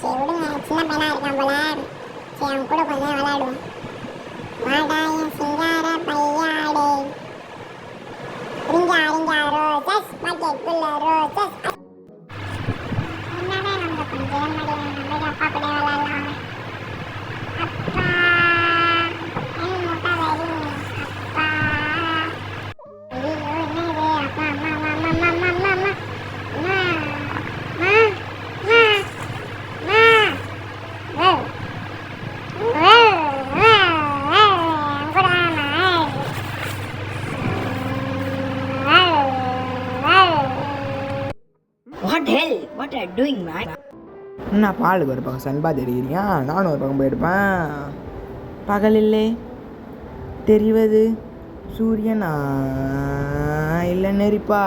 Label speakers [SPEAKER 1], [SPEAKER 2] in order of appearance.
[SPEAKER 1] சரி விடுங்க, சின்ன பையனா இருக்கான் போல. சரி அவன் கூட கொஞ்சம் விளையாடுவோம். வாடா என் சிங்கார பையாடே, ரிங்கா ரிங்கா ரோசஸ் மார்க்கெட்டுக்குள்ள ரோசஸ். என்னடா நம்ம கொஞ்சம் நம்ம அப்பா கூட விளையாடலாம். அப்பா என் முட்டை வரி அப்பா. ஐயோ என்னது அப்பா அம்மா அம்மா அம்மா அம்மா அம்மா அம்மா அம்மா அம்மா அம்மா அம்மா.
[SPEAKER 2] What hell? What are you doing, man?
[SPEAKER 3] நான் பாலுக்கு ஒரு பக்கம் சன்பா தெரியுறியா, நானும் ஒரு பக்கம் போயிருப்பேன். பகலில்லே தெரிவது சூரியனா இல்லை நெருப்பா?